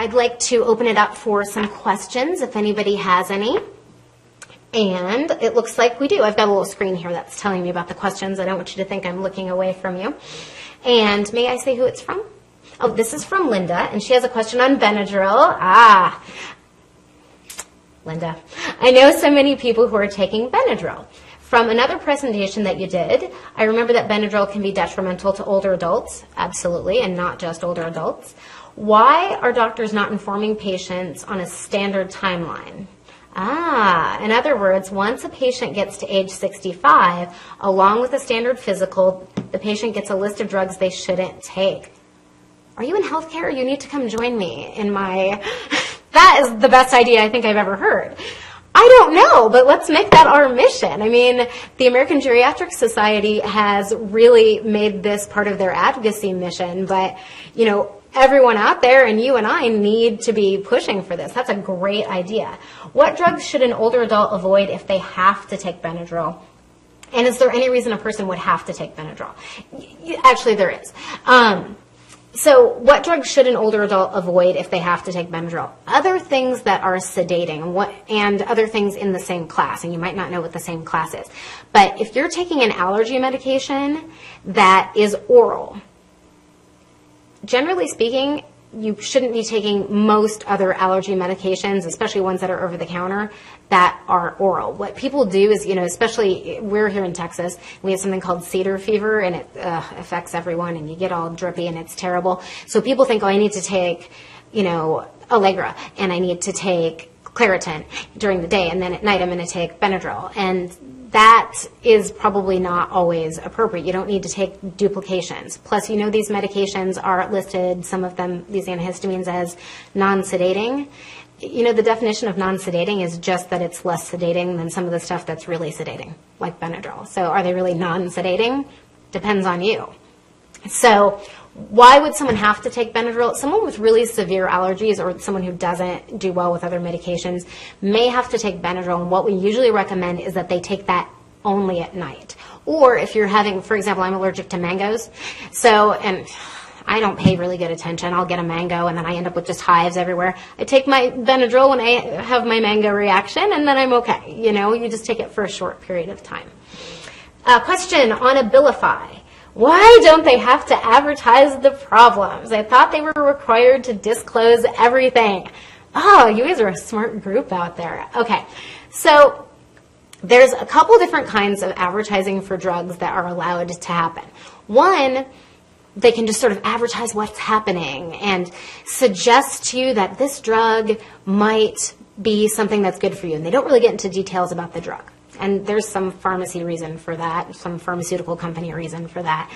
I'd like to open it up for some questions if anybody has any. And it looks like we do. I've got a little screen here that's telling me about the questions. I don't want you to think I'm looking away from you. And may I say who it's from? Oh, this is from Linda, and she has a question on Benadryl. Linda, I know so many people who are taking Benadryl. From another presentation that you did, I remember that Benadryl can be detrimental to older adults, absolutely, and not just older adults. Why are doctors not informing patients on a standard timeline? In other words, once a patient gets to age 65, along with a standard physical, the patient gets a list of drugs they shouldn't take. Are you in healthcare? You need to come join me in my... That is the best idea I think I've ever heard. I don't know, but let's make that our mission. I mean, the American Geriatric Society has really made this part of their advocacy mission, but, you know, everyone out there and you and I need to be pushing for this. That's a great idea. What drugs should an older adult avoid if they have to take Benadryl? And is there any reason a person would have to take Benadryl? Actually, there is. So what drugs should an older adult avoid if they have to take Benadryl? Other things that are sedating and other things in the same class, and you might not know what the same class is. But if you're taking an allergy medication that is oral, generally speaking, you shouldn't be taking most other allergy medications, especially ones that are over the counter, that are oral. What people do is, you know, especially we're here in Texas, we have something called cedar fever, and it affects everyone, and you get all drippy, and it's terrible. So people think, oh, I need to take, you know, Allegra, and I need to take Claritin during the day, and then at night I'm going to take Benadryl. And that is probably not always appropriate. You don't need to take duplications. Plus, you know, these medications are listed, some of them, these antihistamines, as non-sedating. You know, the definition of non-sedating is just that it's less sedating than some of the stuff that's really sedating, like Benadryl. So are they really non-sedating? Depends on you. So why would someone have to take Benadryl? Someone with really severe allergies or someone who doesn't do well with other medications may have to take Benadryl, and what we usually recommend is that they take that only at night. Or if you're having, for example, I'm allergic to mangoes, and I don't pay really good attention. I'll get a mango, and then I end up with just hives everywhere. I take my Benadryl when I have my mango reaction, and then I'm okay. You know, you just take it for a short period of time. Question on Abilify. Why don't they have to advertise the problems? I thought they were required to disclose everything. Oh, you guys are a smart group out there. Okay, so there's a couple different kinds of advertising for drugs that are allowed to happen. One, they can just sort of advertise what's happening and suggest to you that this drug might be something that's good for you, and they don't really get into details about the drug. And there's some pharmacy reason for that, some pharmaceutical company reason for that.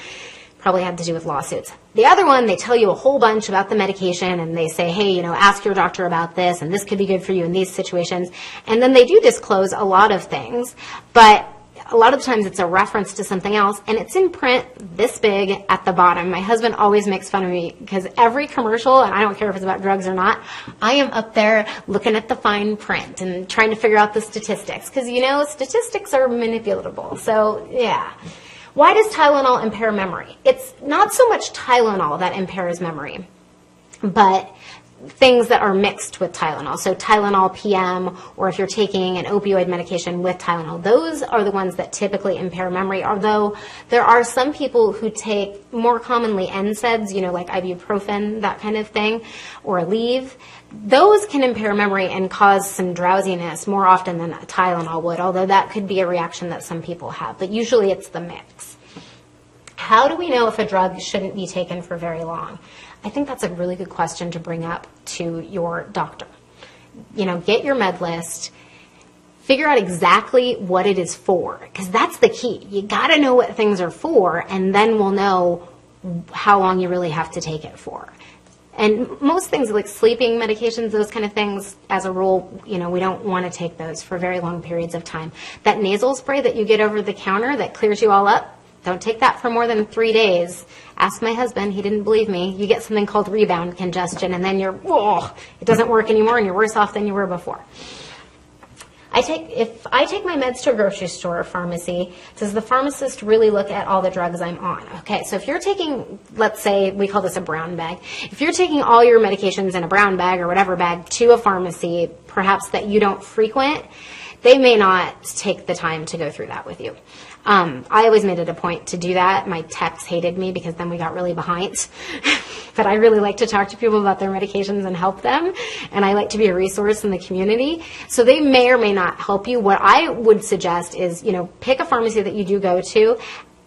Probably had to do with lawsuits. The other one, they tell you a whole bunch about the medication, and they say, hey, you know, ask your doctor about this, and this could be good for you in these situations. And then they do disclose a lot of things, but a lot of times it's a reference to something else, and it's in print this big at the bottom. My husband always makes fun of me because every commercial, and I don't care if it's about drugs or not, I am up there looking at the fine print and trying to figure out the statistics because, you know, statistics are manipulatable. So, yeah. Why does Tylenol impair memory? It's not so much Tylenol that impairs memory, but things that are mixed with Tylenol. So Tylenol PM, or if you're taking an opioid medication with Tylenol, those are the ones that typically impair memory, although there are some people who take more commonly NSAIDs, you know, like ibuprofen, that kind of thing, or Aleve. Those can impair memory and cause some drowsiness more often than Tylenol would, although that could be a reaction that some people have, but usually it's the mix. How do we know if a drug shouldn't be taken for very long? I think that's a really good question to bring up to your doctor. You know, get your med list, figure out exactly what it is for, because that's the key. You got to know what things are for, and then we'll know how long you really have to take it for. And most things like sleeping medications, those kind of things, as a rule, you know, we don't want to take those for very long periods of time. That nasal spray that you get over the counter that clears you all up, don't take that for more than 3 days. Ask my husband. He didn't believe me. You get something called rebound congestion, and then it doesn't work anymore, and you're worse off than you were before. If I take my meds to a grocery store or pharmacy, does the pharmacist really look at all the drugs I'm on? Okay, so if you're taking, let's say, we call this a brown bag. If you're taking all your medications in a brown bag or whatever bag to a pharmacy, perhaps that you don't frequent, they may not take the time to go through that with you. I always made it a point to do that. My techs hated me because then we got really behind. But I really like to talk to people about their medications and help them. And I like to be a resource in the community. So they may or may not help you. What I would suggest is, pick a pharmacy that you do go to.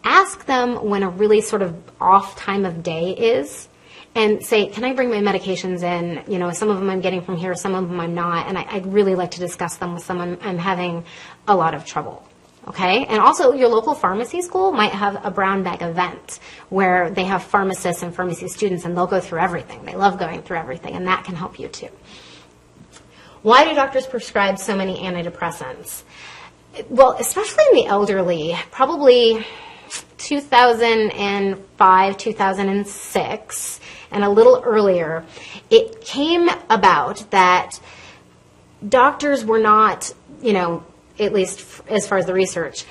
Ask them when a really sort of off time of day is. And say, can I bring my medications in? Some of them I'm getting from here, some of them I'm not. And I'd really like to discuss them with someone I'm having a lot of trouble. Okay? And also, your local pharmacy school might have a brown bag event where they have pharmacists and pharmacy students, and they'll go through everything. They love going through everything, and that can help you too. Why do doctors prescribe so many antidepressants? Well, especially in the elderly, probably 2005, 2006, and a little earlier, it came about that doctors were not, at least as far as the research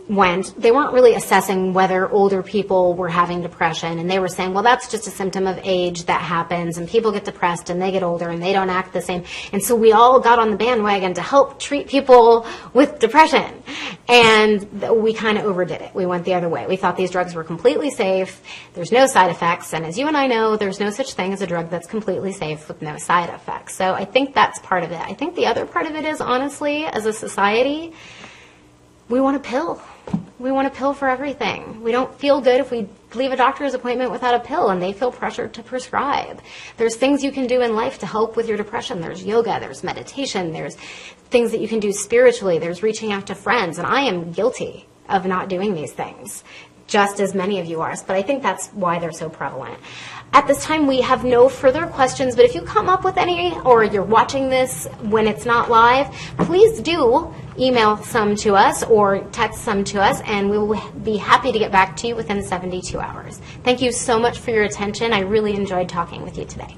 went, they weren't really assessing whether older people were having depression. And they were saying, well, that's just a symptom of age that happens, and people get depressed and they get older and they don't act the same. And so we all got on the bandwagon to help treat people with depression. And we kind of overdid it. We went the other way. We thought these drugs were completely safe. There's no side effects. And as you and I know, there's no such thing as a drug that's completely safe with no side effects. So I think that's part of it. I think the other part of it is, honestly, as a society, we want a pill. We want a pill for everything. We don't feel good if we leave a doctor's appointment without a pill, and they feel pressured to prescribe. There's things you can do in life to help with your depression. There's yoga, there's meditation, there's things that you can do spiritually, there's reaching out to friends, and I am guilty of not doing these things, just as many of you are. But I think that's why they're so prevalent. At this time, we have no further questions, but if you come up with any, or you're watching this when it's not live, please do email some to us or text some to us, and we will be happy to get back to you within 72 hours. Thank you so much for your attention. I really enjoyed talking with you today.